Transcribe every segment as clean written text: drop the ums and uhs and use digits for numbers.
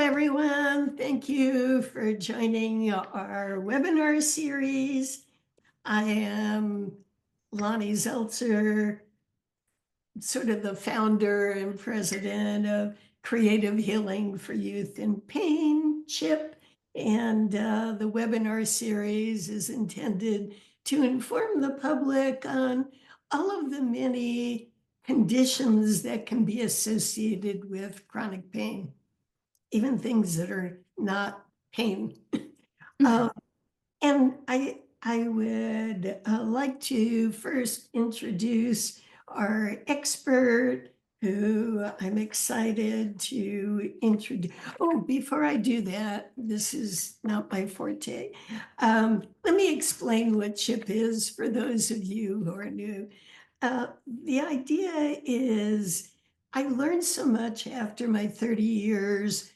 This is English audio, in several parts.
everyone. Thank you for joining our webinar series. I am Lonnie Zeltzer, sort of the founder and president of Creative Healing for Youth in Pain, CHIP. And the webinar series is intended to inform the public on all of the many conditions that can be associated with chronic pain, even things that are not pain. Um, and I would like to first introduce our expert, who I'm excited to introduce. Oh, before I do that, this is not my forte. Let me explain what CHIP is for those of you who are new. The idea is I learned so much after my 30 years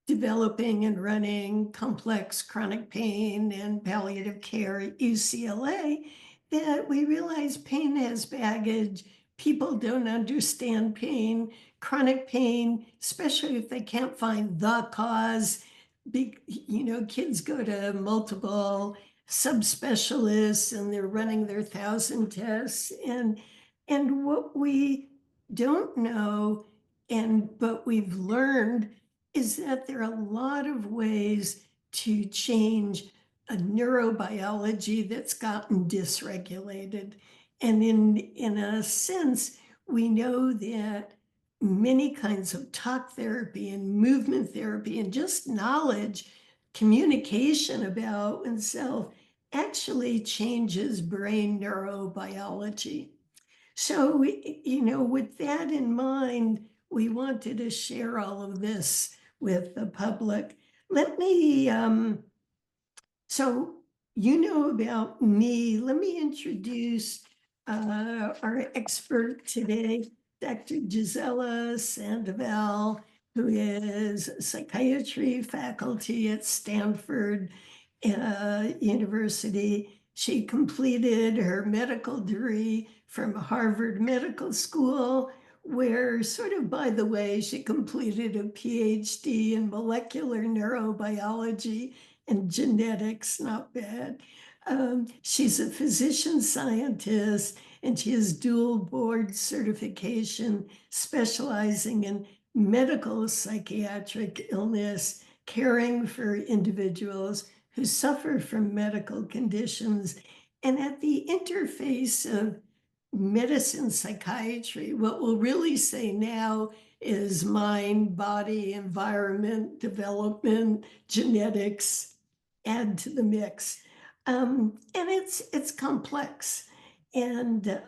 developing and running complex chronic pain and palliative care at UCLA that we realize pain has baggage. People don't understand pain, chronic pain, especially if they can't find the cause. Kids go to multiple subspecialists and they're running their 1,000 tests. And what we don't know, but we've learned, is that there are a lot of ways to change a neurobiology that's gotten dysregulated. And in a sense, we know that many kinds of talk therapy and movement therapy and just knowledge, communication about oneself actually changes brain neurobiology. So, with that in mind, we wanted to share all of this with the public. So about me. Let me introduce our expert today, Dr. Gisela Sandoval, who is psychiatry faculty at Standford University. She completed her medical degree from Harvard Medical School, where, sort of by the way, she completed a PhD in molecular neurobiology and genetics. Not bad. She's a physician scientist, and she has dual board certification specializing in medical psychiatric illness, caring for individuals who suffer from medical conditions. And at the interface of medicine, psychiatry, what we'll really say now is mind, body, environment, development, genetics, add to the mix. And it's complex. And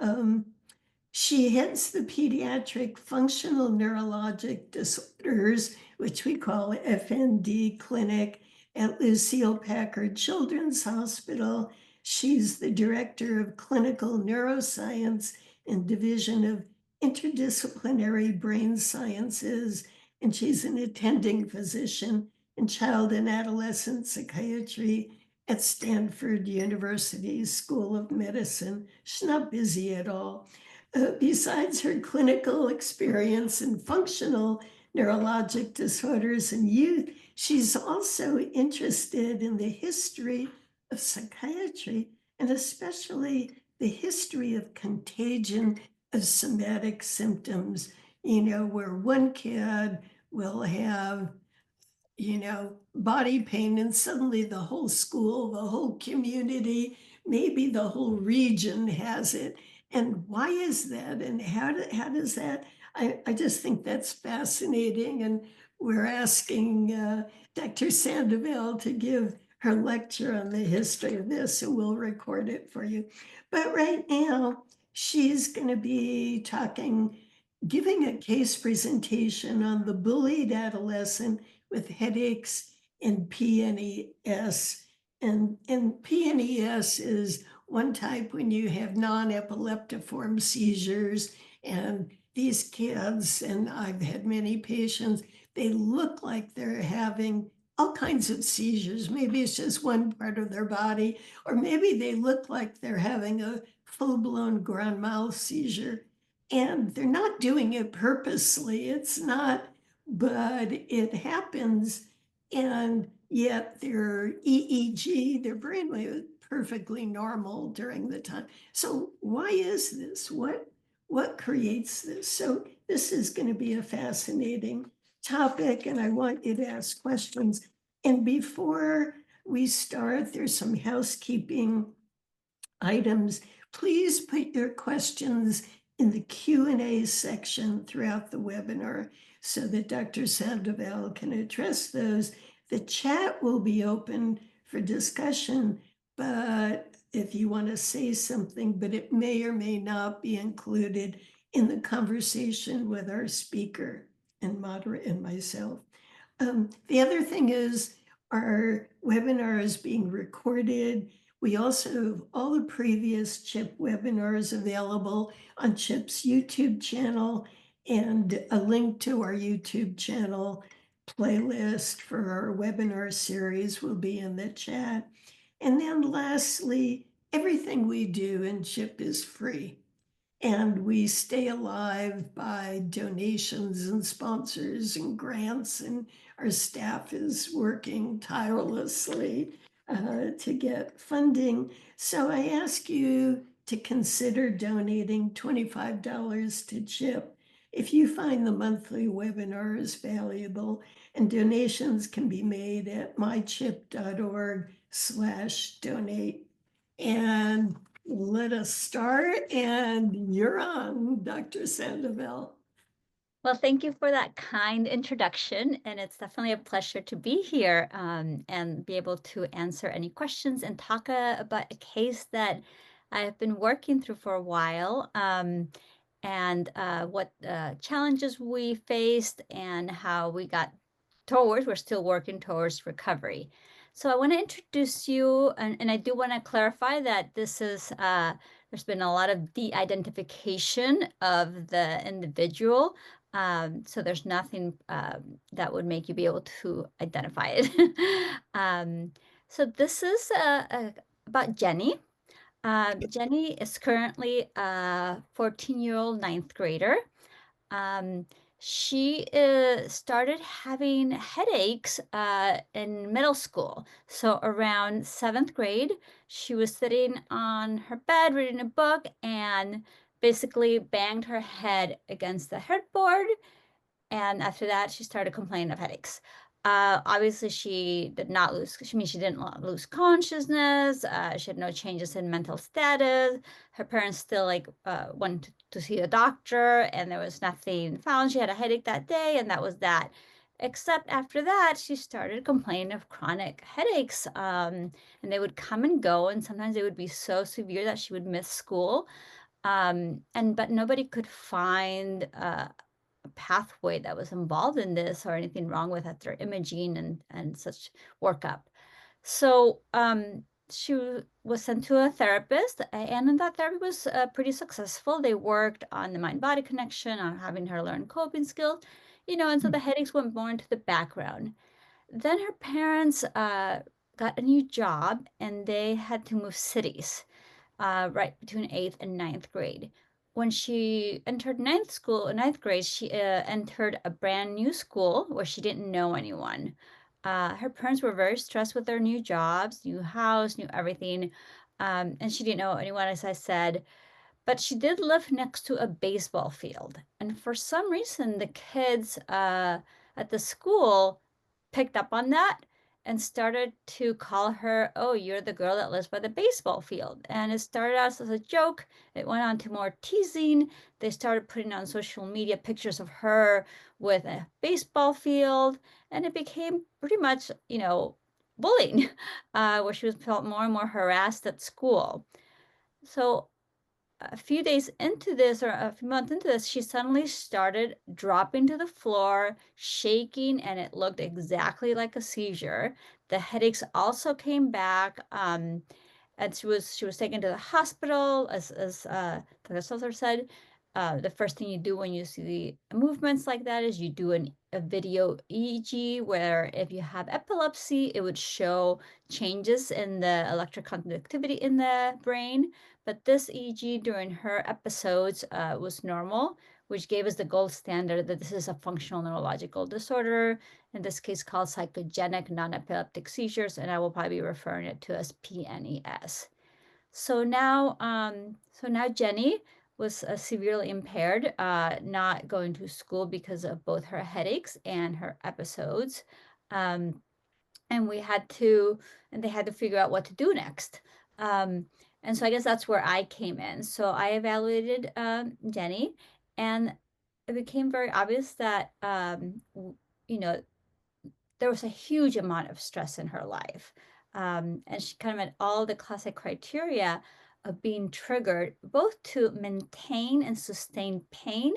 she heads the Pediatric Functional Neurologic Disorders, which we call FND clinic at Lucile Packard Children's Hospital. She's the director of clinical neuroscience and division of interdisciplinary brain sciences, and she's an attending physician in child and adolescent psychiatry at Stanford University School of Medicine. She's not busy at all. Besides her clinical experience in functional neurologic disorders in youth, she's also interested in the history of psychiatry, and especially the history of contagion of somatic symptoms, where one kid will have body pain, and suddenly the whole school, the whole community, maybe the whole region has it. And why is that? And how does that? I just think that's fascinating. And we're asking Dr. Sandoval to give her lecture on the history of this, and we'll record it for you. But right now, she's going to be giving a case presentation on the bullied adolescent with headaches and PNES. And PNES is one type when you have non-epileptiform seizures. And these kids, and I've had many patients, they look like they're having all kinds of seizures. Maybe it's just one part of their body, or maybe they look like they're having a full-blown grand mal seizure. And they're not doing it purposely. It's not but it happens, and yet their EEG, their brainwave, is perfectly normal during the time. So why is this? What creates this? So this is going to be a fascinating topic, and I want you to ask questions. And before we start, there's some housekeeping items. Please put your questions in the Q&A section throughout the webinar so that Dr. Sandoval can address those. The chat will be open for discussion, but if you want to say something, but it may or may not be included in the conversation with our speaker and moderator and myself. The other thing is our webinar is being recorded. We also have all the previous CHIP webinars available on CHIP's YouTube channel, and a link to our YouTube channel playlist for our webinar series will be in the chat. And then lastly, everything we do in CHIP is free. And we stay alive by donations and sponsors and grants, and our staff is working tirelessly to get funding. So I ask you to consider donating $25 to CHIP if you find the monthly webinars valuable, and donations can be made at mychip.org/donate. And let us start, and you're on, Dr. Sandoval. Well, thank you for that kind introduction, and it's definitely a pleasure to be here and be able to answer any questions and talk about a case that I've been working through for a while, and what challenges we faced and how we got we're still working towards recovery. So I want to introduce you, and I do want to clarify that this is, there's been a lot of de-identification of the individual. So there's nothing that would make you be able to identify it. So this is about Jenny. Jenny is currently a 14-year-old ninth grader. Um, she started having headaches in middle school. So around seventh grade, she was sitting on her bed reading a book and basically banged her head against the headboard, and after that, she started complaining of headaches. Obviously, she did not lose, she didn't lose consciousness. She had no changes in mental status. Her parents still went to see a doctor, and there was nothing found. She had a headache that day, and that was that. Except after that, she started complaining of chronic headaches, and they would come and go, and sometimes they would be so severe that she would miss school. But nobody could find pathway that was involved in this or anything wrong with it, their imaging and such workup. So she was sent to a therapist, and that therapy was pretty successful. They worked on the mind-body connection, on having her learn coping skills, and so the headaches went more into the background. Then her parents got a new job, and they had to move cities right between eighth and ninth grade. When she entered ninth grade, she entered a brand new school where she didn't know anyone. Her parents were very stressed with their new jobs, new house, new everything, and she didn't know anyone, as I said. But she did live next to a baseball field, and for some reason, the kids at the school picked up on that and started to call her, "Oh, you're the girl that lives by the baseball field." And it started out as a joke. It went on to more teasing. They started putting on social media pictures of her with a baseball field, and it became pretty much, bullying, where she was felt more and more harassed at school. So a few days into this, or a few months into this, she suddenly started dropping to the floor, shaking, and it looked exactly like a seizure. The headaches also came back. And she was taken to the hospital, as Dr. Sulzer said. The first thing you do when you see movements like that is you do a video EEG, where if you have epilepsy, it would show changes in the electric conductivity in the brain. But this EEG during her episodes was normal. which gave us the gold standard that this is a functional neurological disorder, in this case called psychogenic non-epileptic seizures, and I will probably be referring it to as PNES. So now Jenny was severely impaired, not going to school because of both her headaches and her episodes. Um, and we had to, and they had to figure out what to do next. Um, and so I guess that's where I came in. So I evaluated Jenny, and it became very obvious that, you know, there was a huge amount of stress in her life. And she kind of met all the classic criteria of being triggered both to maintain and sustain pain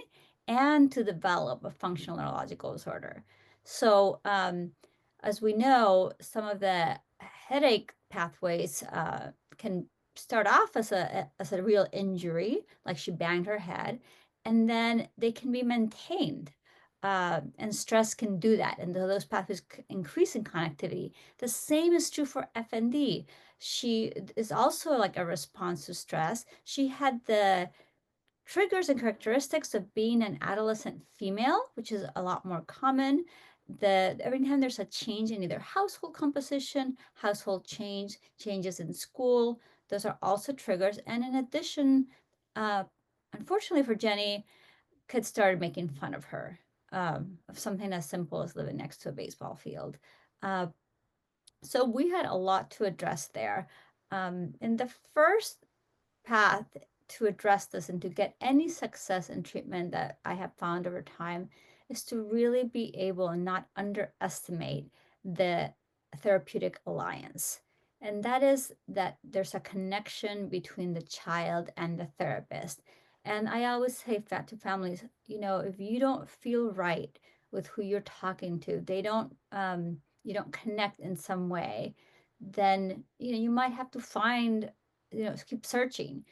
and to develop a functional neurological disorder. So, as we know, some of the headache pathways can start off as a real injury, like she banged her head, and then they can be maintained, and stress can do that. And those pathways increase in connectivity. The same is true for FND. She is also like a response to stress. She had the triggers and characteristics of being an adolescent female, which is a lot more common. Every time there's a change in either household composition, household changes in school, those are also triggers. And in addition, unfortunately for Jenny, kids started making fun of her, of something as simple as living next to a baseball field. Uh, so we had a lot to address there. In the first path to address this and to get any success in treatment that I have found over time is to really be able and not underestimate the therapeutic alliance. And that is that there's a connection between the child and the therapist. And I always say that to families, if you don't feel right with who you're talking to, you don't connect in some way, then, you might have to find, keep searching.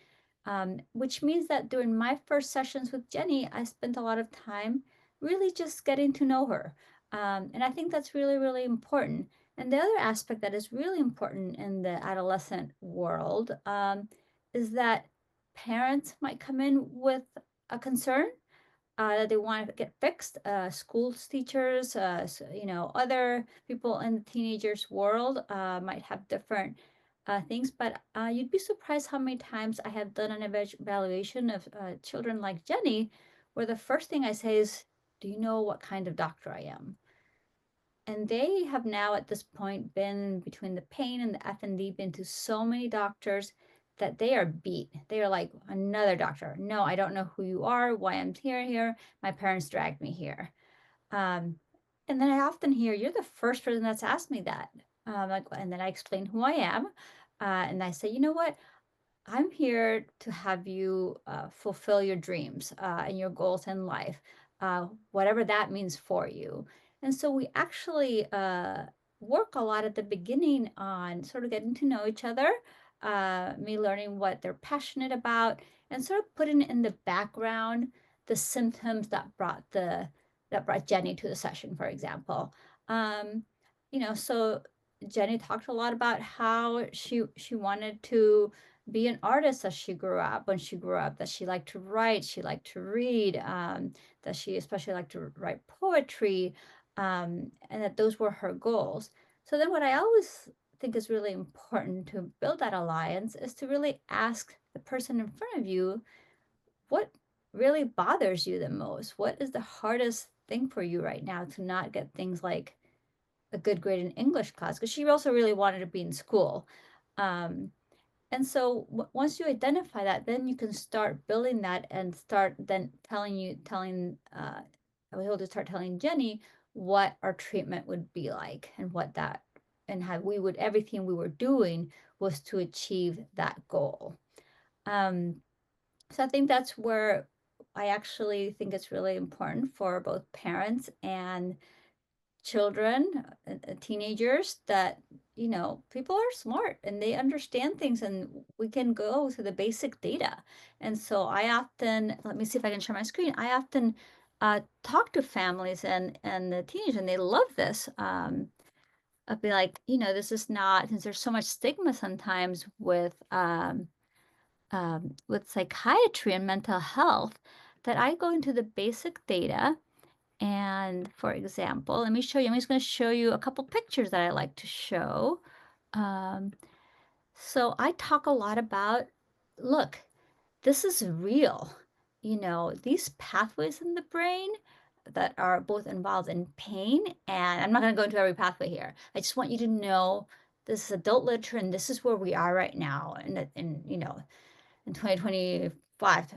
Which means that during my first sessions with Jenny, I spent a lot of time really just getting to know her. And I think that's really, really important. And the other aspect that is really important in the adolescent world, is that parents might come in with a concern that they want to get fixed. Schools teachers, other people in the teenagers world might have different things, but you'd be surprised how many times I have done an evaluation of children like Jenny, where the first thing I say is, "Do you know what kind of doctor I am?" And they have now at this point been between the pain and the FND, been to so many doctors that they are beat. They are like, "Another doctor. No, I don't know who you are, why I'm here. My parents dragged me here." Um, and then I often hear, "You're the first person that's asked me that." And then I explain who I am. And I say, "You know what? I'm here to have you fulfill your dreams and your goals in life, whatever that means for you." And so we actually work a lot at the beginning on sort of getting to know each other, me learning what they're passionate about, and sort of putting in the background the symptoms that brought Jenny to the session, for example. Um, so Jenny talked a lot about how she wanted to be an artist as she grew up. When she grew up, that she liked to write, she liked to read, that she especially liked to write poetry, and that those were her goals. So then what I always think is really important to build that alliance is to really ask the person in front of you, what really bothers you the most? What is the hardest thing for you right now to not get things like a good grade in English class? Because she also really wanted to be in school. And so once you identify that, then you can start building that and start then I was able to start telling Jenny what our treatment would be like, and and how everything we were doing was to achieve that goal. So I think that's where I actually think it's really important for both parents and children, teenagers, that people are smart and they understand things, and we can go to the basic data. And so I often, let me see if I can share my screen. I often talk to families and the teenagers, and they love this. I'll be like, this is not, since there's so much stigma sometimes with psychiatry and mental health, that I go into the basic data. And for example, let me show you. I'm just going to show you a couple pictures that I like to show. Um, so I talk a lot about, look, this is real. These pathways in the brain that are both involved in pain, and I'm not going to go into every pathway here. I just want you to know this is adult literature, and this is where we are right now. And in 2025,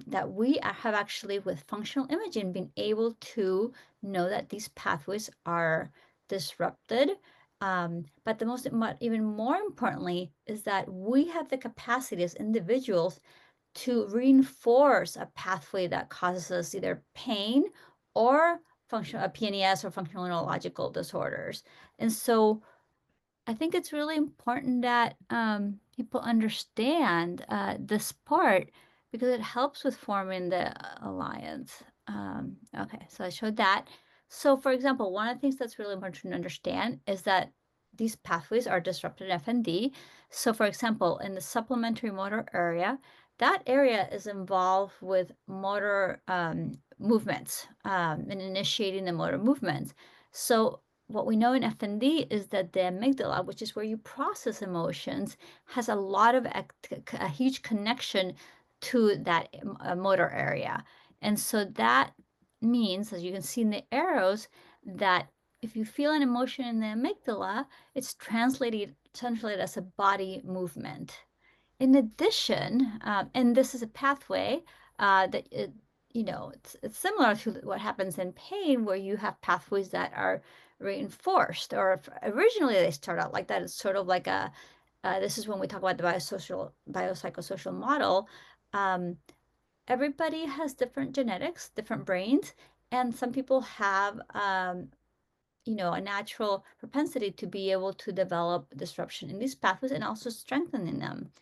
that we have actually, with functional imaging, been able to know that these pathways are disrupted. But even more importantly, is that we have the capacity as individuals to reinforce a pathway that causes us either pain or functional PNES or functional neurological disorders. And so I think it's really important that people understand this part because it helps with forming the alliance. Okay, so I showed that. So, for example, one of the things that's really important to understand is that these pathways are disrupted in FND. So, for example, in the supplementary motor area, that area is involved with motor movements and initiating the motor movements. So, what we know in FND is that the amygdala, which is where you process emotions, has a huge connection to that motor area. And so that means, as you can see in the arrows, that if you feel an emotion in the amygdala, it's translated as a body movement. In addition, and this is a pathway it's similar to what happens in pain, where you have pathways that are reinforced, or originally they start out like that. It's sort of like this is when we talk about the biopsychosocial model. Um, Everybody has different genetics, different brains, and some people have a natural propensity to be able to develop disruption in these pathways and also strengthening them.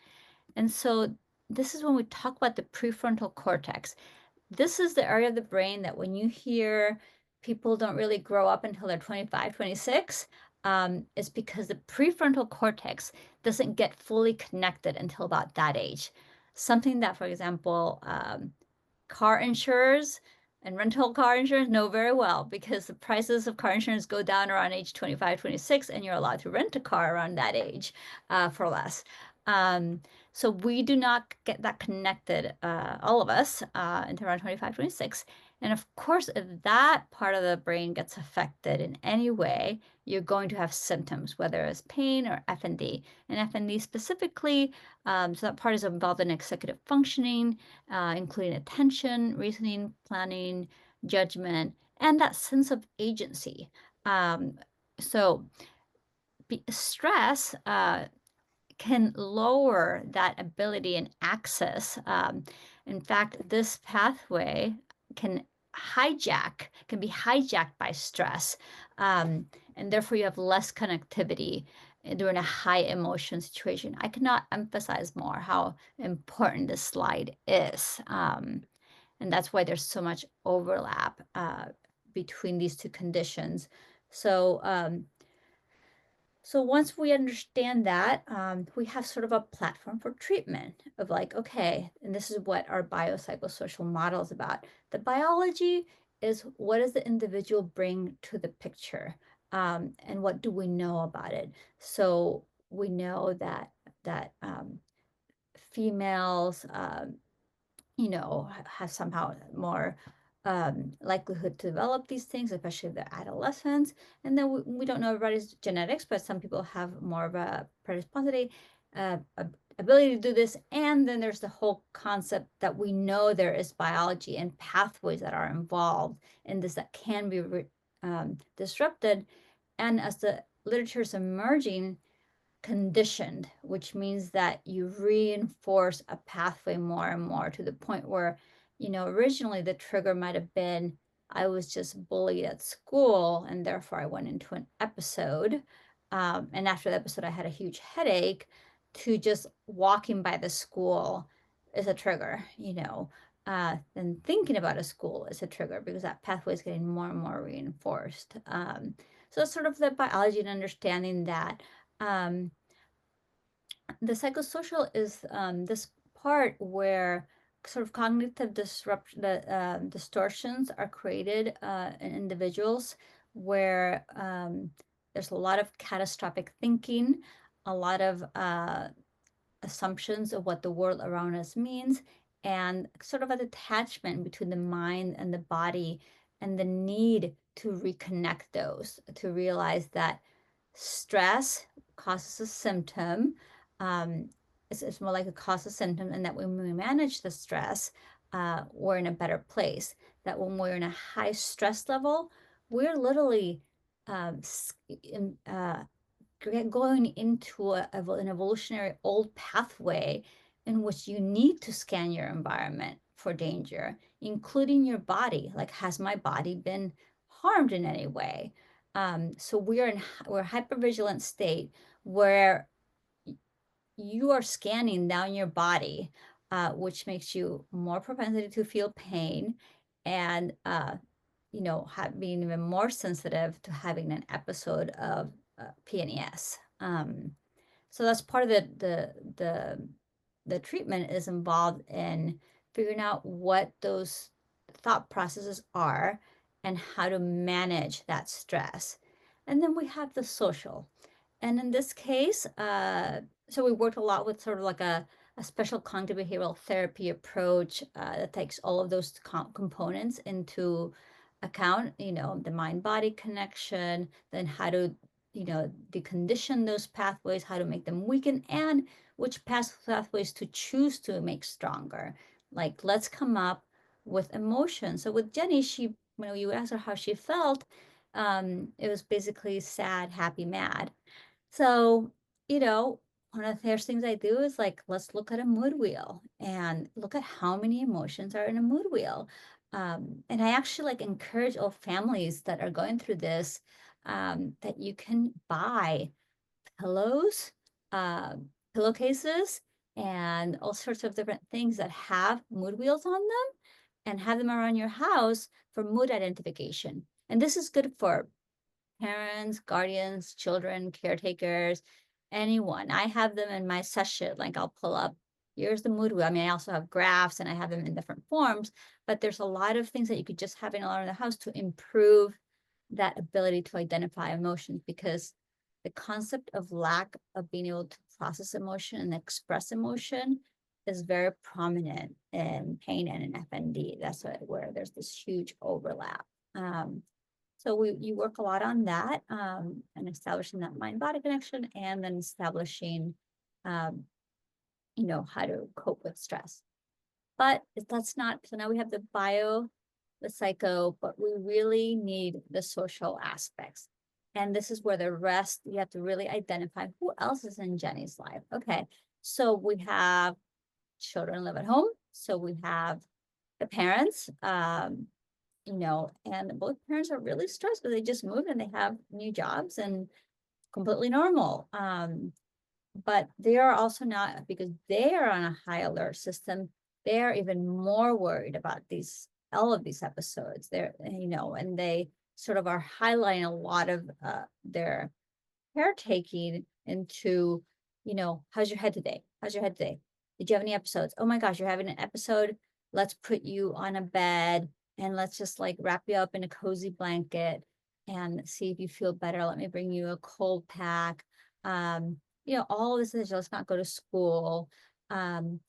And so this is when we talk about the prefrontal cortex. This is the area of the brain that when you hear people don't really grow up until they're 25, 26, it's because the prefrontal cortex doesn't get fully connected until about that age. Something that, for example, car insurers and rental car insurance know very well, because the prices of car insurance go down around age 25, 26, and you're allowed to rent a car around that age for less. So we do not get that connected, all of us, until around 25, 26. And of course, if that part of the brain gets affected in any way, you're going to have symptoms, whether it's pain or FND. And FND specifically, so that part is involved in executive functioning, including attention, reasoning, planning, judgment, and that sense of agency. So stress can lower that ability and access. In fact, this pathway can be hijacked by stress. And therefore you have less connectivity during a high emotion situation. I cannot emphasize more how important this slide is. And that's why there's so much overlap between these two conditions. So once we understand that, we have sort of a platform for treatment of like, okay, and this is what our biopsychosocial model is about. The biology is, what does the individual bring to the picture? And what do we know about it? So we know that females, have somehow more likelihood to develop these things, especially if they're adolescents. And then we don't know everybody's genetics, but some people have more of a predispository ability to do this. And then there's the whole concept that we know there is biology and pathways that are involved in this that can be disrupted. And as the literature is emerging, conditioned, which means that you reinforce a pathway more and more, to the point where, originally the trigger might have been, I was just bullied at school and therefore I went into an episode. And after the episode, I had a huge headache, to just walking by the school is a trigger, and thinking about a school is a trigger, because that pathway is getting more and more reinforced. So it's sort of the biology and understanding that. The psychosocial is this part where sort of cognitive distortions are created in individuals where there's a lot of catastrophic thinking, a lot of assumptions of what the world around us means, and sort of a detachment between the mind and the body, and the need to reconnect those, to realize that stress causes a symptom. It's more like a cause a symptom, and that when we manage the stress, we're in a better place. That when we're in a high stress level, we're literally in, going into an evolutionary old pathway in which you need to scan your environment for danger, including your body. Like, has my body been harmed in any way? So we're hypervigilant state where you are scanning down your body, which makes you more propensity to feel pain, and being even more sensitive to having an episode of PNES. So that's part of the treatment is involved in figuring out what those thought processes are and how to manage that stress. And then we have the social. And in this case, so we worked a lot with sort of like a special cognitive behavioral therapy approach that takes all of those components into account, the mind-body connection, then how to, decondition those pathways, how to make them weaken, and which pathways to choose to make stronger. Like, let's come up with emotion. So with Jenny, when you asked her how she felt, it was basically sad, happy, mad. So, one of the first things I do is like, let's look at a mood wheel and look at how many emotions are in a mood wheel. And I actually like encourage all families that are going through this that you can buy pillows, uh, pillowcases, and all sorts of different things that have mood wheels on them, and have them around your house for mood identification. And this is good for parents, guardians, children, caretakers, anyone. I have them in my session. Like, I'll pull up, here's the mood wheel. I mean, I also have graphs and I have them in different forms, but there's a lot of things that you could just have in around the house to improve that ability to identify emotions, because the concept of lack of being able to process emotion and express emotion is very prominent in pain and in FND. That's where there's this huge overlap. So you work a lot on that, and establishing that mind-body connection, and then establishing, how to cope with stress. But that's not, so now we have the bio, the psycho, but we really need the social aspects. And this is where the rest, you have to really identify who else is in Jenny's life. Okay, so we have children live at home. So we have the parents, and both parents are really stressed because they just moved and they have new jobs and completely normal. But they are also not, because they are on a high alert system, they are even more worried about all of these episodes. And they sort of are highlighting a lot of their caretaking into, how's your head today? How's your head today? Did you have any episodes? Oh my gosh, you're having an episode. Let's put you on a bed and let's just like wrap you up in a cozy blanket and see if you feel better. Let me bring you a cold pack. All of this is, let's not go to school. And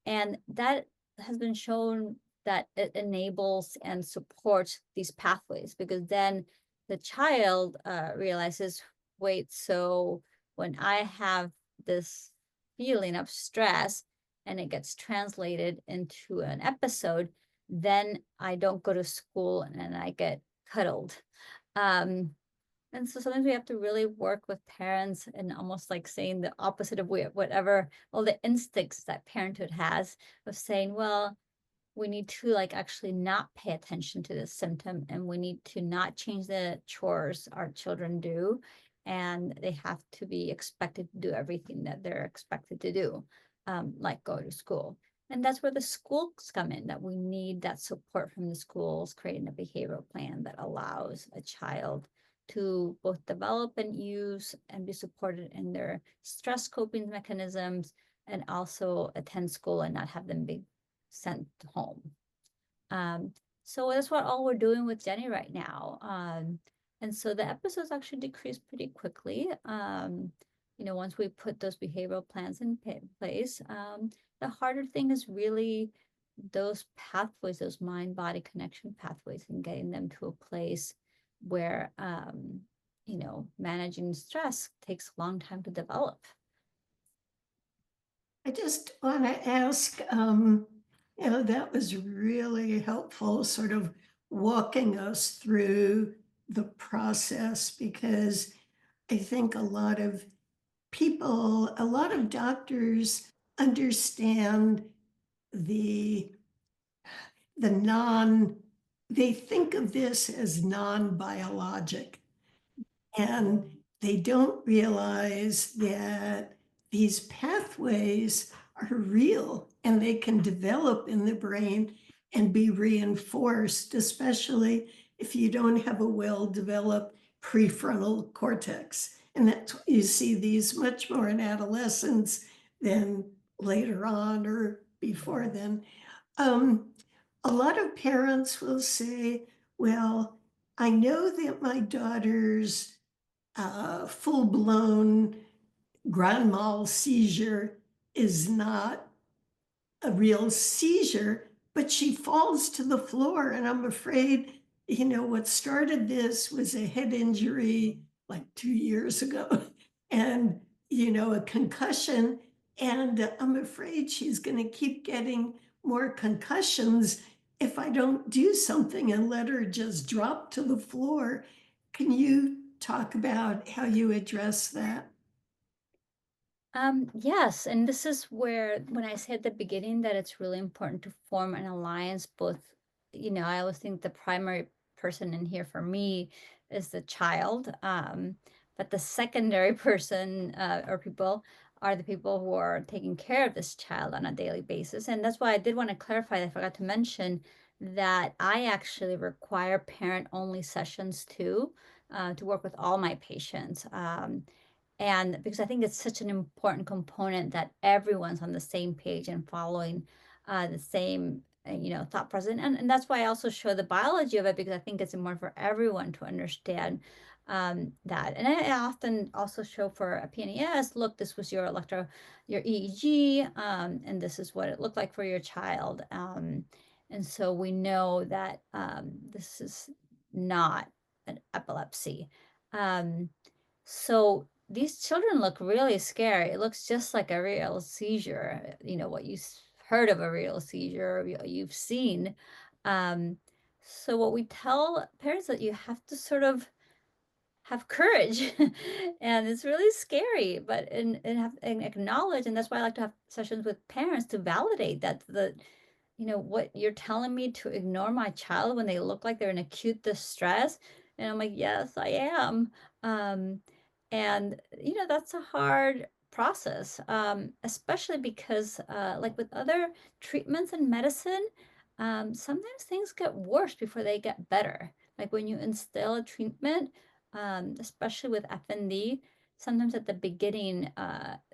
that has been shown that it enables and supports these pathways, because then the child realizes, wait, so when I have this feeling of stress and it gets translated into an episode, then I don't go to school and I get cuddled. And so sometimes we have to really work with parents and almost like saying the opposite of whatever, all the instincts that parenthood has, of saying, well, we need to like actually not pay attention to this symptom, and we need to not change the chores our children do. And they have to be expected to do everything that they're expected to do, like go to school. And that's where the schools come in, that we need that support from the schools, creating a behavioral plan that allows a child to both develop and use and be supported in their stress coping mechanisms, and also attend school and not have them be sent home. So that's what all we're doing with Jenny right now. And so the episodes actually decrease pretty quickly. Once we put those behavioral plans in place, the harder thing is really those pathways, those mind-body connection pathways, and getting them to a place where, managing stress takes a long time to develop. I just want to ask, that was really helpful, sort of walking us through the process, because I think a lot of people, a lot of doctors understand the the non, they think of this as non-biologic, and they don't realize that these pathways are real and they can develop in the brain and be reinforced, especially if you don't have a well-developed prefrontal cortex. And that's why you see these much more in adolescence than later on or before then. Um, a lot of parents will say, well, I know that my daughter's full-blown grand mal seizure is not a real seizure, but she falls to the floor. And I'm afraid, what started this was a head injury like 2 years ago and, a concussion. And I'm afraid she's going to keep getting more concussions if I don't do something and let her just drop to the floor. Can you talk about how you address that? Yes, and this is where, when I said at the beginning that it's really important to form an alliance, both, I always think the primary person in here for me is the child, but the secondary person or people are the people who are taking care of this child on a daily basis. And that's why I did want to clarify, I forgot to mention that I actually require parent-only sessions too, to work with all my patients. And because I think it's such an important component that everyone's on the same page and following the same, thought process. And that's why I also show the biology of it, because I think it's important for everyone to understand that. And I often also show for a PNES, look, this was your EEG, and this is what it looked like for your child. And so we know that this is not an epilepsy. So these children look really scary. It looks just like a real seizure, what heard of a real seizure, you've seen. Um, so what we tell parents that you have to sort of have courage and it's really scary, but and acknowledge, and that's why I like to have sessions with parents to validate that what you're telling me to ignore my child when they look like they're in acute distress. And I'm like, yes, I am. Um, and, that's a hard process, especially because, like with other treatments and medicine, sometimes things get worse before they get better. Like when you instill a treatment, especially with FND, sometimes at the beginning,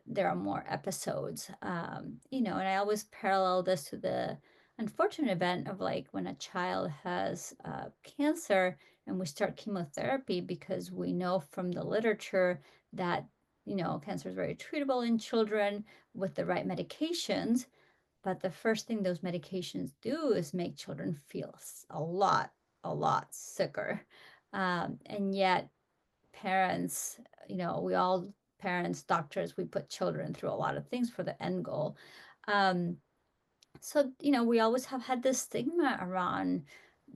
there are more episodes, and I always parallel this to the unfortunate event of like when a child has cancer and we start chemotherapy, because we know from the literature that cancer is very treatable in children with the right medications, but the first thing those medications do is make children feel a lot sicker. And yet parents, we all, parents, doctors, we put children through a lot of things for the end goal. um, so, we always have had this stigma around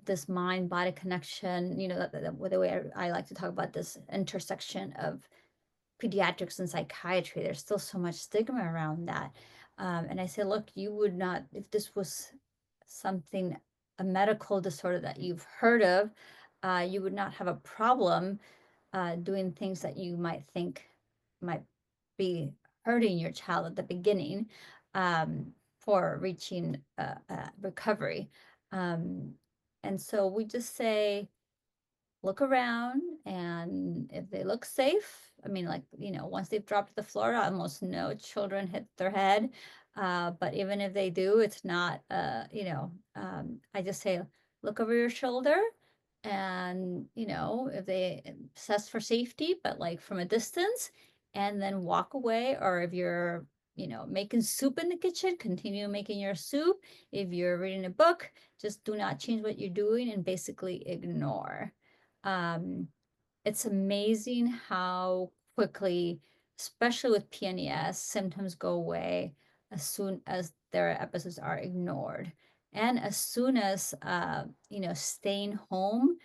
this mind-body connection, the way I like to talk about this intersection of pediatrics and psychiatry. There's still so much stigma around that. And I say, look, you would not, if this was something, a medical disorder that you've heard of, you would not have a problem doing things that you might think might be hurting your child at the beginning, for reaching recovery. Um, and so we just say, look around, and if they look safe, I mean, like, once they've dropped to the floor, almost no children hit their head. But even if they do, it's not, I just say, look over your shoulder and, if they assess for safety, but like from a distance, and then walk away. Or if you're, making soup in the kitchen, continue making your soup. If you're reading a book, just do not change what you're doing and basically ignore. Um, it's amazing how quickly, especially with PNES, symptoms go away as soon as their episodes are ignored. And as soon as, staying home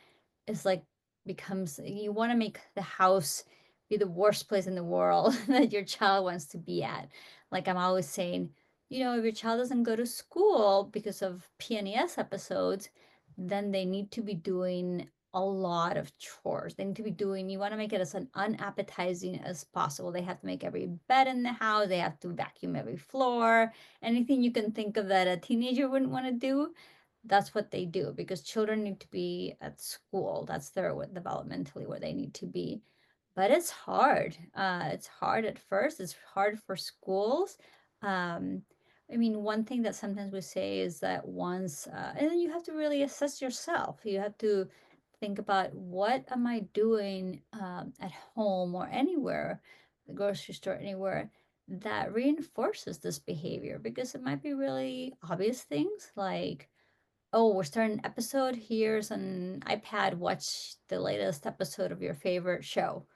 is like becomes, you want to make the house be the worst place in the world that your child wants to be at. Like I'm always saying, if your child doesn't go to school because of PNES episodes, then they need to be doing a lot of chores. They need to be doing, you want to make it as unappetizing as possible. They have to make every bed in the house. They have to vacuum every floor. Anything you can think of that a teenager wouldn't want to do, that's what they do, because children need to be at school. That's their developmentally where they need to be. But it's hard. It's hard at first. It's hard for schools. Um, I mean, one thing that sometimes we say is that once, and then you have to really assess yourself. You have to think about, what am I doing at home or anywhere, the grocery store, anywhere, that reinforces this behavior. Because it might be really obvious things like, oh, we're starting an episode. Here's an iPad. Watch the latest episode of your favorite show.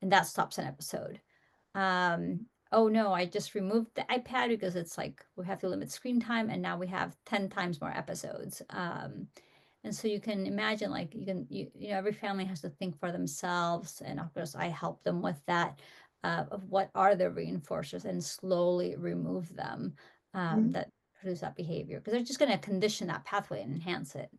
And that stops an episode. Oh no, I just removed the iPad because it's like we have to limit screen time, and now we have 10 times more episodes. And so you can imagine, like, every family has to think for themselves. And of course, I help them with that, of what are the reinforcers, and slowly remove them, that produce that behavior, because they're just going to condition that pathway and enhance it.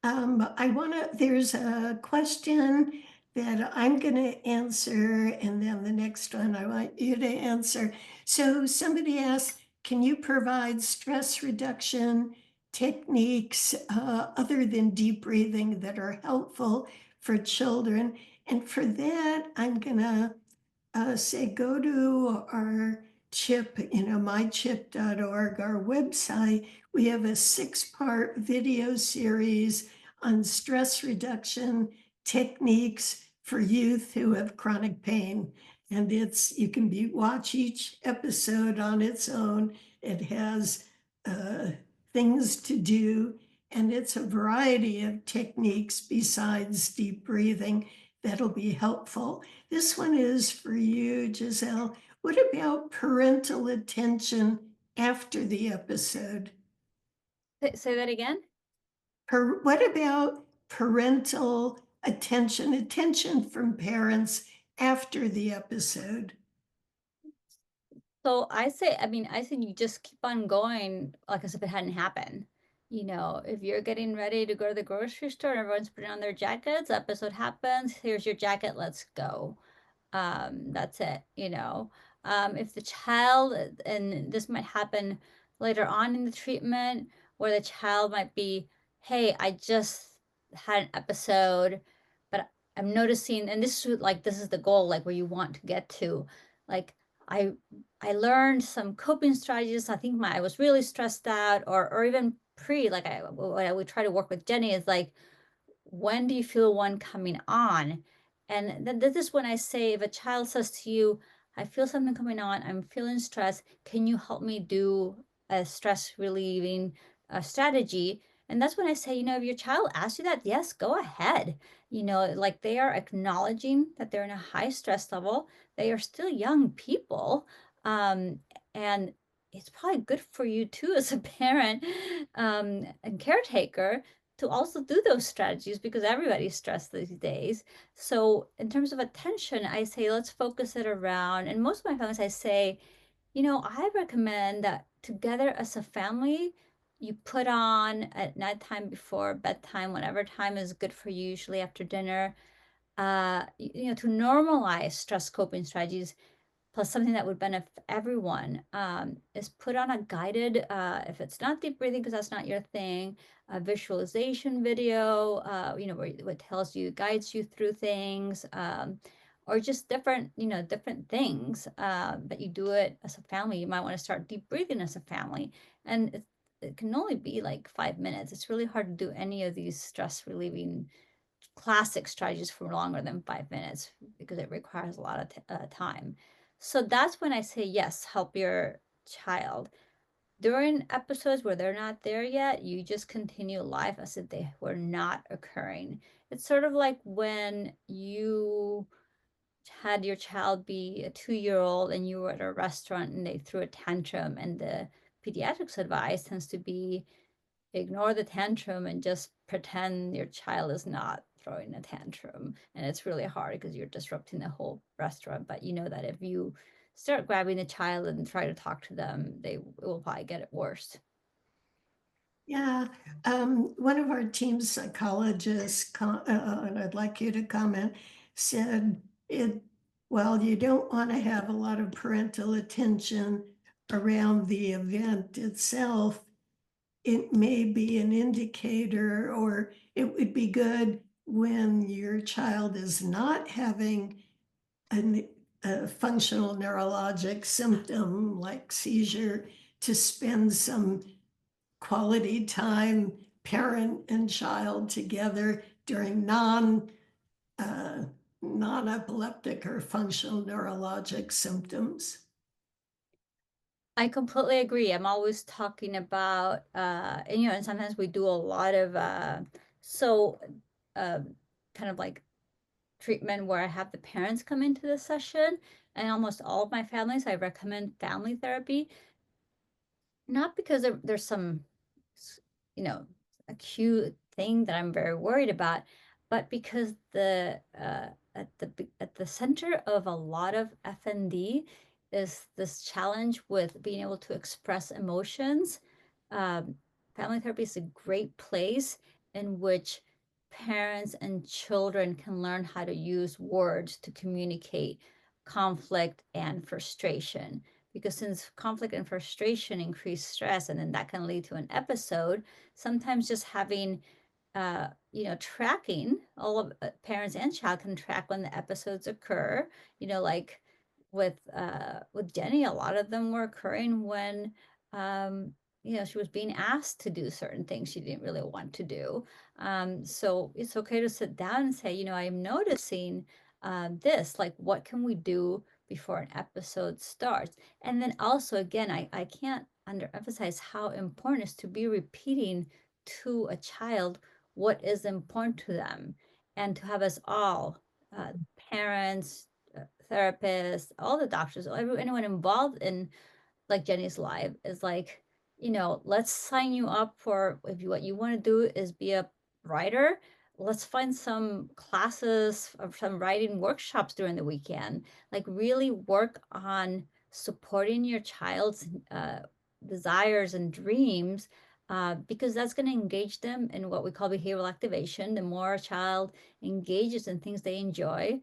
There's a question that I'm going to answer, and then the next one I want you to answer. So somebody asked, can you provide stress reduction techniques other than deep breathing that are helpful for children? And for that, I'm going to say go to our chip, mychip.org, our website. We have a 6-part video series on stress reduction techniques for youth who have chronic pain. And you can watch each episode on its own. It has things to do, and it's a variety of techniques besides deep breathing that'll be helpful. This one is for you, Giselle. What about parental attention after the episode? Say that again. What about parental attention from parents after the episode? So I said you just keep on going like as if it hadn't happened. If you're getting ready to go to the grocery store and everyone's putting on their jackets, episode happens, here's your jacket, let's go. That's it. If the child, and this might happen later on in the treatment, where the child might be, hey, I just had an episode, but I'm noticing, and this is the goal, like where you want to get to, like, I I learned some coping strategies. I think I was really stressed out, or even like what I would try to work with Jenny is like, when do you feel one coming on? And then this is when I say, if a child says to you, I feel something coming on, I'm feeling stressed, can you help me do a stress relieving strategy? And that's when I say, if your child asks you that, yes, go ahead. Like they are acknowledging that they're in a high stress level. They are still young people. Um, and it's probably good for you too, as a parent and caretaker, to also do those strategies, because everybody's stressed these days. So in terms of attention, I say, let's focus it around. And most of my families, I say, I recommend that together as a family, you put on at nighttime, before bedtime, whatever time is good for you, usually after dinner, to normalize stress coping strategies, plus something that would benefit everyone, is put on a guided, if it's not deep breathing, because that's not your thing, a visualization video, where it tells you, guides you through things, or just different, different things that you do it as a family. You might want to start deep breathing as a family. And it can only be like 5 minutes. It's really hard to do any of these stress relieving classic strategies for longer than 5 minutes because it requires a lot of time. So that's when I say, yes, help your child. During episodes where they're not there yet, you just continue life as if they were not occurring. It's sort of like when you had your child be a 2-year-old and you were at a restaurant and they threw a tantrum, and the pediatrics advice tends to be ignore the tantrum and just pretend your child is not throwing a tantrum. And it's really hard because you're disrupting the whole restaurant. But you know that if you start grabbing the child and try to talk to them, they will probably get it worse. Yeah, one of our team psychologists, and I'd like you to comment, said well, you don't want to have a lot of parental attention around the event itself. It may be an indicator, or it would be good when your child is not having a functional neurologic symptom like seizure, to spend some quality time, parent and child together during uh, non-epileptic or functional neurologic symptoms. I completely agree. I'm always talking about, and sometimes we do a lot of, so uh, kind of like treatment where I have the parents come into the session. And almost all of my families, I recommend family therapy, not because there's some, you know, acute thing that I'm very worried about, but because at the center of a lot of FND is this challenge with being able to express emotions. Um, Family therapy is a great place in which parents and children can learn how to use words to communicate conflict and frustration, because since conflict and frustration increase stress and then that can lead to an episode, sometimes just having tracking all of parents and child can track when the episodes occur. Like with Jenny, a lot of them were occurring when she was being asked to do certain things she didn't really want to do. So it's okay to sit down and say, I'm noticing this, like, what can we do before an episode starts? And then also, again, I can't underemphasize how important it is to be repeating to a child what is important to them, and to have us all, parents, therapists, all the doctors, anyone involved in like Jenny's live, is like, let's sign you up for, if what you want to do is be a writer, let's find some classes or some writing workshops during the weekend. Like, really work on supporting your child's desires and dreams, because that's going to engage them in what we call behavioral activation. The more a child engages in things they enjoy,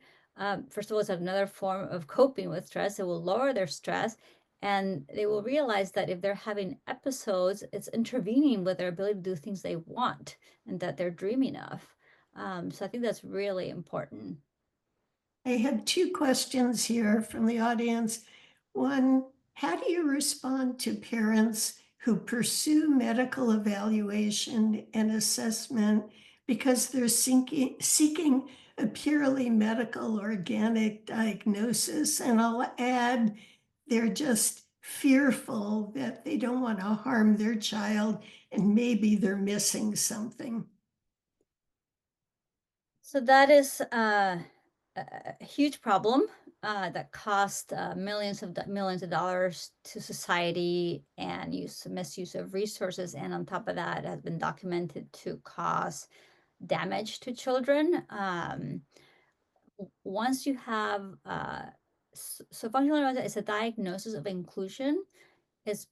first of all, it's another form of coping with stress. It will lower their stress, and they will realize that if they're having episodes, it's intervening with their ability to do things they want and that they're dreaming of. So I think that's really important. I have two questions here from the audience. One, how do you respond to parents who pursue medical evaluation and assessment because they're seeking a purely medical organic diagnosis? And I'll add, they're just fearful that they don't want to harm their child and maybe they're missing something. So that is a huge problem that cost millions of dollars to society, and misuse of resources. And on top of that, has been documented to cause damage to children. Once you have, so functional neurology is a diagnosis of inclusion. It's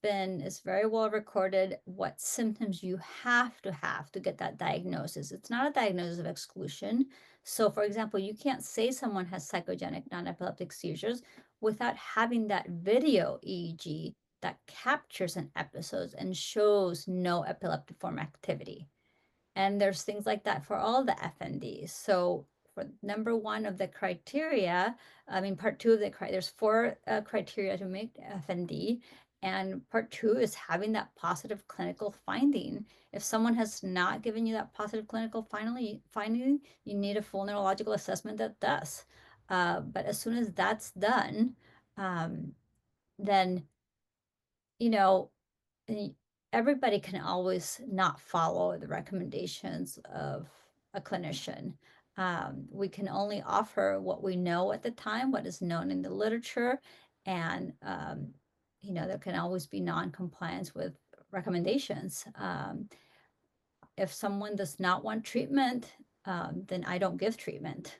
very well recorded what symptoms you have to get that diagnosis. It's not a diagnosis of exclusion. So for example, you can't say someone has psychogenic non-epileptic seizures without having that video EEG that captures an episode and shows no epileptiform activity. And there's things like that for all the FNDs. So for number one of the criteria, I mean, part two of the criteria, there's four criteria to make FND. And part two is having that positive clinical finding. If someone has not given you that positive clinical finding, you need a full neurological assessment that does. But as soon as that's done, then, you know, everybody can always not follow the recommendations of a clinician. We can only offer what we know at the time, what is known in the literature, and there can always be non-compliance with recommendations. If someone does not want treatment, then I don't give treatment.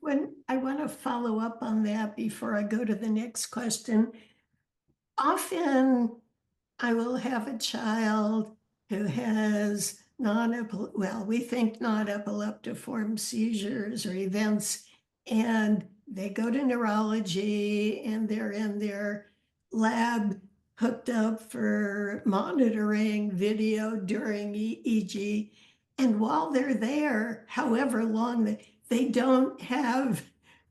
When I want to follow up on that before I go to the next question, often I will have a child who has we think non-epileptiform seizures or events, and they go to neurology and they're in their lab hooked up for monitoring video during EEG. And while they're there, however long they don't have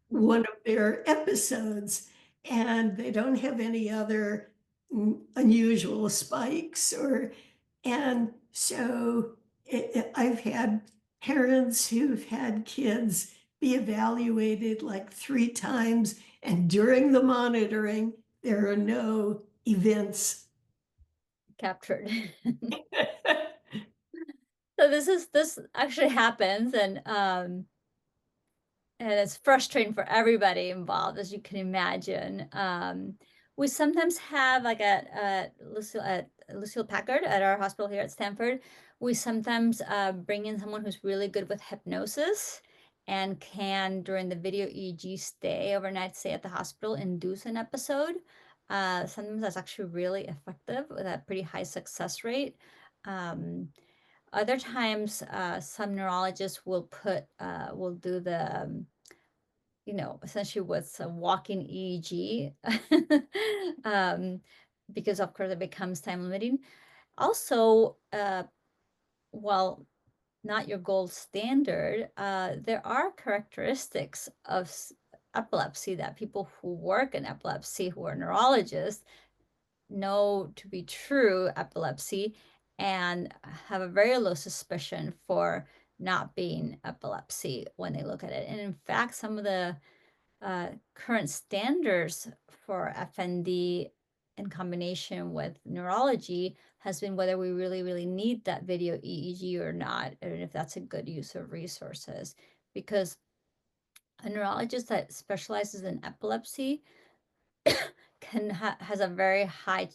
one of their episodes, and they don't have any other unusual spikes and so I've had parents who've had kids be evaluated like 3 times, and during the monitoring there are no events. Captured. So this actually happens, and it's frustrating for everybody involved, as you can imagine. We sometimes have, like at Lucille Packard at our hospital here at Stanford, we sometimes bring in someone who's really good with hypnosis and can, during the video EEG stay overnight, stay at the hospital, induce an episode. Sometimes that's actually really effective with a pretty high success rate. Other times, some neurologists will do the, essentially what's a walking EEG, because of course it becomes time limiting. Also, while not your gold standard, there are characteristics of epilepsy that people who work in epilepsy, who are neurologists, know to be true epilepsy and have a very low suspicion for not being epilepsy when they look at it. And in fact, some of the current standards for FND in combination with neurology has been whether we really, really need that video EEG or not, and if that's a good use of resources. Because a neurologist that specializes in epilepsy has a very high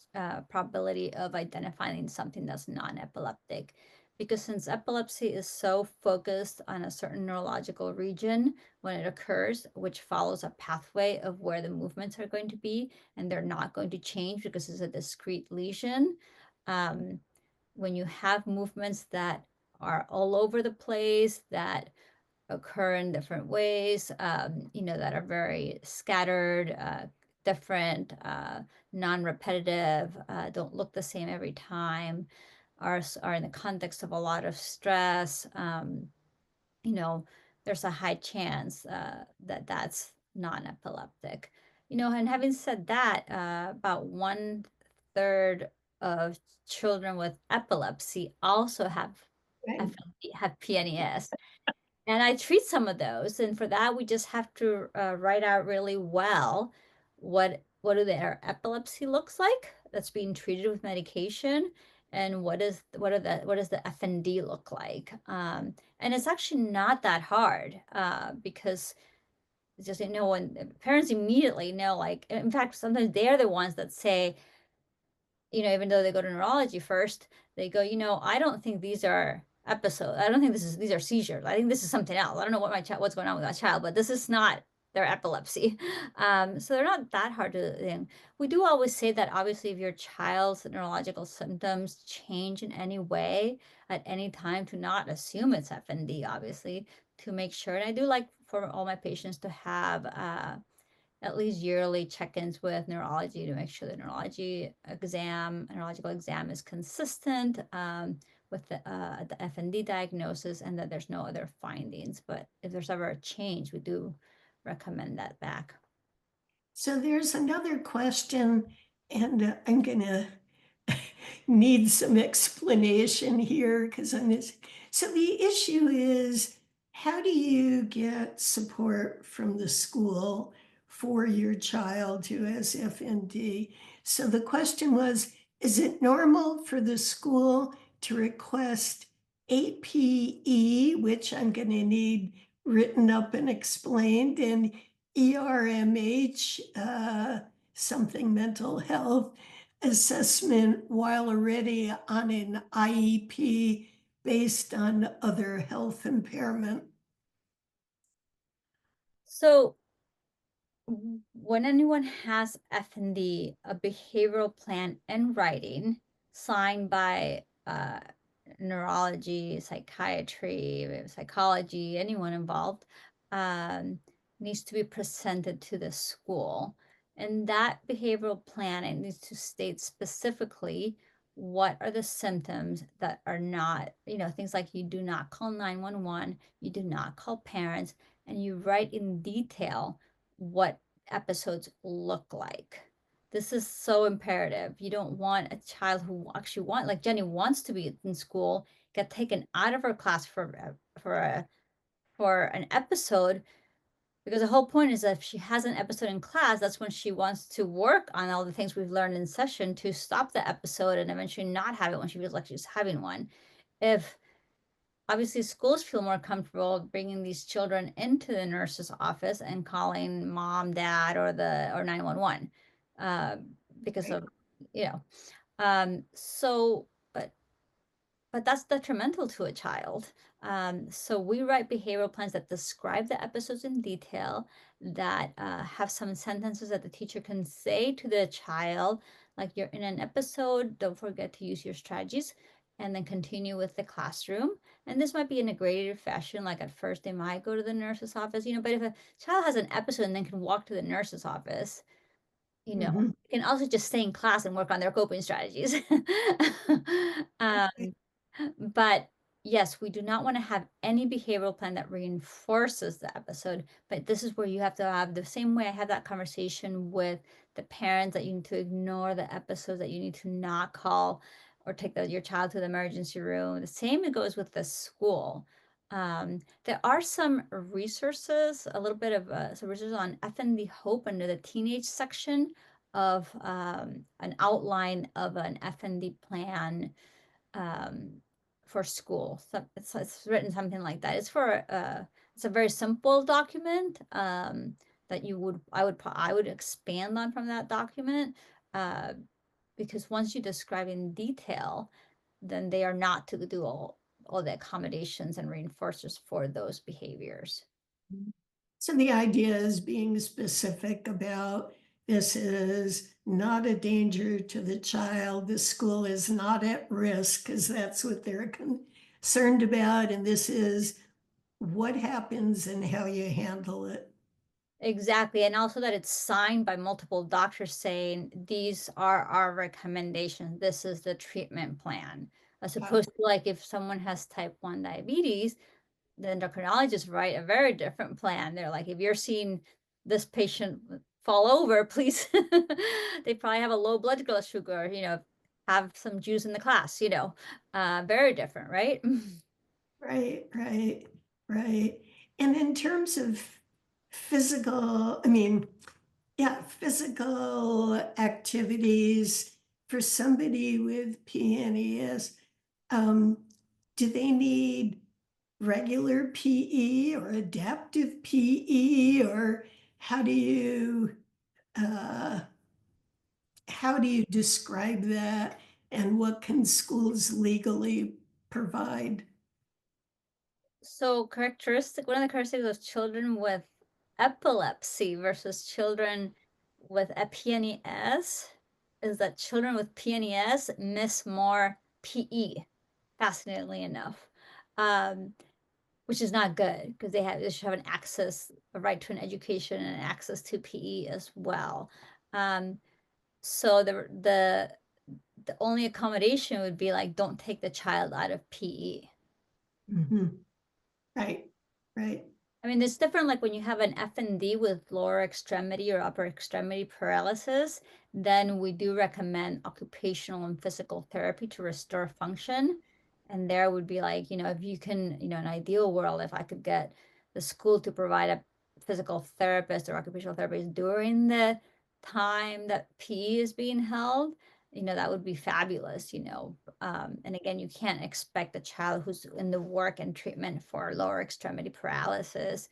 probability of identifying something that's non-epileptic, because since epilepsy is so focused on a certain neurological region when it occurs, which follows a pathway of where the movements are going to be, and they're not going to change because it's a discrete lesion. When you have movements that are all over the place, that occur in different ways, that are very scattered, different, non-repetitive, don't look the same every time, are in the context of a lot of stress, there's a high chance that that's non-epileptic. And having said that, about 1/3 of children with epilepsy also have Right. have PNES. And I treat some of those, and for that, we just have to write out really well what do their epilepsy looks like that's being treated with medication, and what does the FND look like. And it's actually not that hard because it's just when parents immediately know, like, in fact, sometimes they're the ones that say, even though they go to neurology first, they go, I don't think these are episodes. I don't think these are seizures. I think this is something else. I don't know what's going on with my child, but this is not their epilepsy. So they're not that hard to. We do always say that obviously if your child's neurological symptoms change in any way at any time, to not assume it's FND, obviously, to make sure. And I do like for all my patients to have at least yearly check-ins with neurology to make sure the neurological exam is consistent with the FND diagnosis, and that there's no other findings. But if there's ever a change, we do recommend that back. So there's another question, and I'm going to need some explanation here because I'm just. So the issue is, how do you get support from the school for your child who has FND? So the question was, is it normal for the school to request APE, which I'm going to need written up and explained, and ERMH, something mental health assessment, while already on an IEP based on other health impairment? So when anyone has FND, a behavioral plan in writing signed by neurology, psychiatry, psychology, anyone involved, um, needs to be presented to the school. And that behavioral plan, it needs to state specifically what are the symptoms that are not, things like you do not call 911, you do not call parents, and you write in detail what episodes look like. This is so imperative. You don't want a child who actually like Jenny wants to be in school, get taken out of her class for an episode, because the whole point is that if she has an episode in class, that's when she wants to work on all the things we've learned in session to stop the episode and eventually not have it when she feels like she's having one. If obviously schools feel more comfortable bringing these children into the nurse's office and calling mom, dad, or 911, uh, because Right. of, you know, so, but that's detrimental to a child. So we write behavioral plans that describe the episodes in detail, that have some sentences that the teacher can say to the child, like, you're in an episode, don't forget to use your strategies, and then continue with the classroom. And this might be in a graded fashion, like at first they might go to the nurse's office, but if a child has an episode and then can walk to the nurse's office, Mhm. they can also just stay in class and work on their coping strategies. um, but yes, we do not want to have any behavioral plan that reinforces the episode. But this is where you have to have the same way I had that conversation with the parents, that you need to ignore the episodes, that you need to not call or take your child to the emergency room. The same it goes with the school. There are some resources, a little bit of some resources on FND Hope under the teenage section of an outline of an FND plan um, for school. So it's written something like that. It's a very simple document that I would expand on from that document, uh, because once you describe in detail, then they are not to do all the accommodations and reinforcers for those behaviors. So the idea is being specific about, this is not a danger to the child. The school is not at risk because that's what they're concerned about. And this is what happens and how you handle it. Exactly. And also that it's signed by multiple doctors saying these are our recommendations. This is the treatment plan. As Yeah. opposed to, like, if someone has type 1 diabetes, the endocrinologists write a very different plan. They're like, if you're seeing this patient fall over, please, they probably have a low blood sugar, have some juice in the class, very different, right? Right, right, right. And in terms of physical, yeah, physical activities for somebody with PNES, um, do they need regular PE or adaptive PE, or how do you uh, how do you describe that, and what can schools legally provide? So one of the characteristics of children with epilepsy versus children with a PNES is that children with PNES miss more PE, fascinatingly enough, um, which is not good because they should have a right to an education and access to PE as well. So the only accommodation would be like, don't take the child out of PE. Right, right. I mean, it's different like when you have an FND with lower extremity or upper extremity paralysis, then we do recommend occupational and physical therapy to restore function. And there would be like, if you can, an ideal world, if I could get the school to provide a physical therapist or occupational therapist during the time that PE is being held, that would be fabulous. And again, you can't expect a child who's in the work and treatment for lower extremity paralysis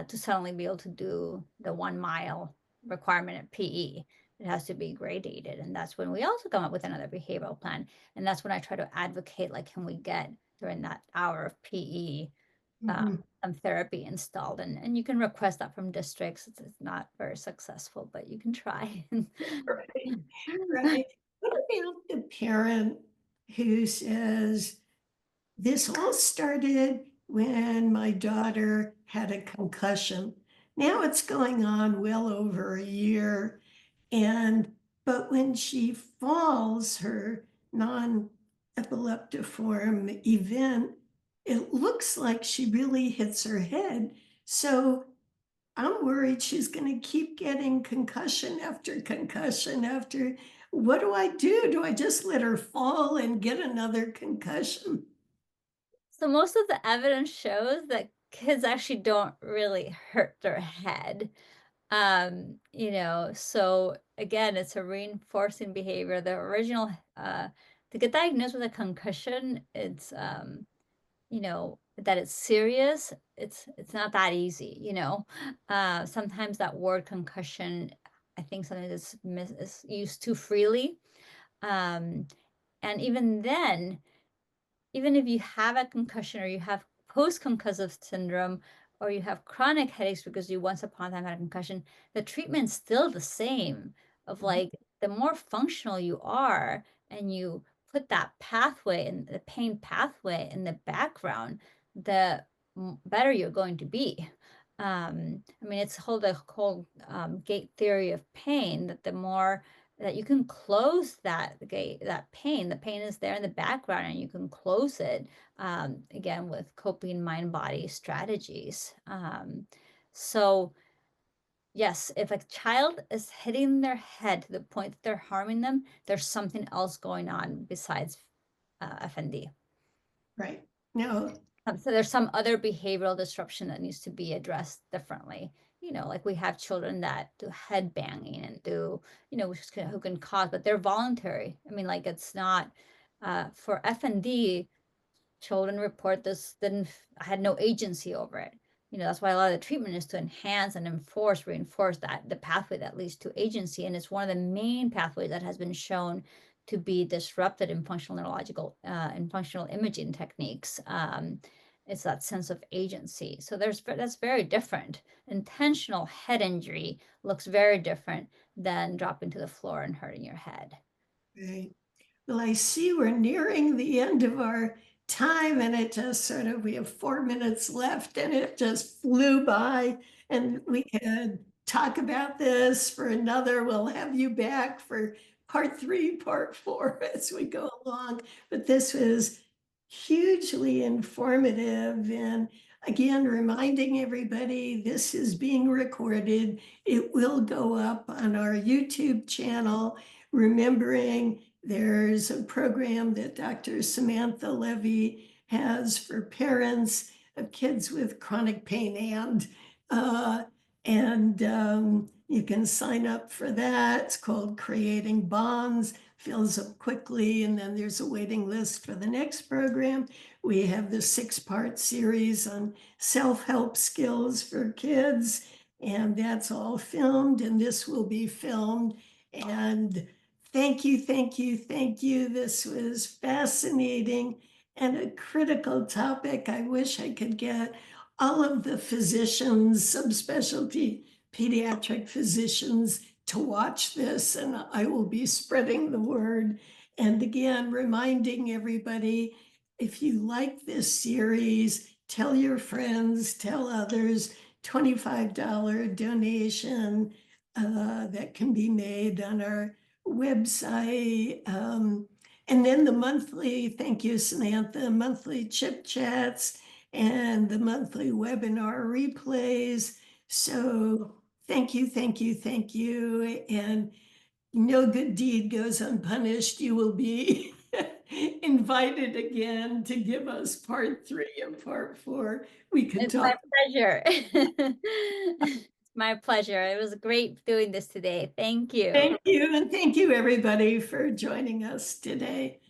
to suddenly be able to do the 1 mile requirement at PE. It has to be gradated. And that's when we also come up with another behavioral plan. And that's when I try to advocate, like, can we get during that hour of PE some therapy installed? And you can request that from districts. It's not very successful, but you can try. Right, right. What about the parent who says, this all started when my daughter had a concussion. Now it's going on well over a year. But when she falls, her non-epileptiform event, it looks like she really hits her head. So I'm worried she's going to keep getting concussion after concussion after. What do I do? Do I just let her fall and get another concussion? So most of the evidence shows that kids actually don't really hurt their head. So again, it's a reinforcing behavior. The original to get diagnosed with a concussion, it's that it's serious, it's not that easy. Sometimes that word concussion, I think sometimes is used too freely. Um, and even then, even if you have a concussion or you have post-concussive syndrome or you have chronic headaches because you once upon a time had a concussion, the treatment's still the same of like the more functional you are and you put that pathway and the pain pathway in the background, the better you're going to be. I mean, it's the whole gate theory of pain that the more that you can close that gate, that pain, the pain is there in the background and you can close it again with coping mind body strategies. So yes, if a child is hitting their head to the point that they're harming them, there's something else going on besides FND. Right. No. So there's some other behavioral disruption that needs to be addressed differently. Like we have children that do head banging and do, who can cause, but they're voluntary. I mean, like it's not for FND, children report this, didn't had no agency over it. That's why a lot of the treatment is to enhance and reinforce that the pathway that leads to agency. And it's one of the main pathways that has been shown to be disrupted in functional neurological and functional imaging techniques. It's that sense of agency. So that's very different. Intentional head injury looks very different than dropping to the floor and hurting your head. Right. Well, I see we're nearing the end of our time, and we have 4 minutes left, and it just flew by. And we could talk about this for another. We'll have you back for part 3, part 4 as we go along. But this was hugely informative. And again, reminding everybody this is being recorded. It will go up on our YouTube channel. Remembering there's a program that Dr. Samantha Levy has for parents of kids with chronic pain, and you can sign up for that. It's called Creating Bonds, fills up quickly, and then there's a waiting list for the next program. We have the 6-part series on self-help skills for kids, and that's all filmed, and this will be filmed. And thank you, thank you, thank you. This was fascinating and a critical topic. I wish I could get all of the physicians, subspecialty pediatric physicians, to watch this, and I will be spreading the word. And again, reminding everybody, if you like this series, tell your friends, tell others. $25 donation that can be made on our website. And then the monthly, thank you, Samantha, monthly chip chats and the monthly webinar replays. So thank you, thank you, thank you. And no good deed goes unpunished. You will be invited again to give us part 3 and part 4. We could It's my talk. pleasure. It's my pleasure. It was great doing this today. Thank you. Thank you. And thank you, everybody, for joining us today.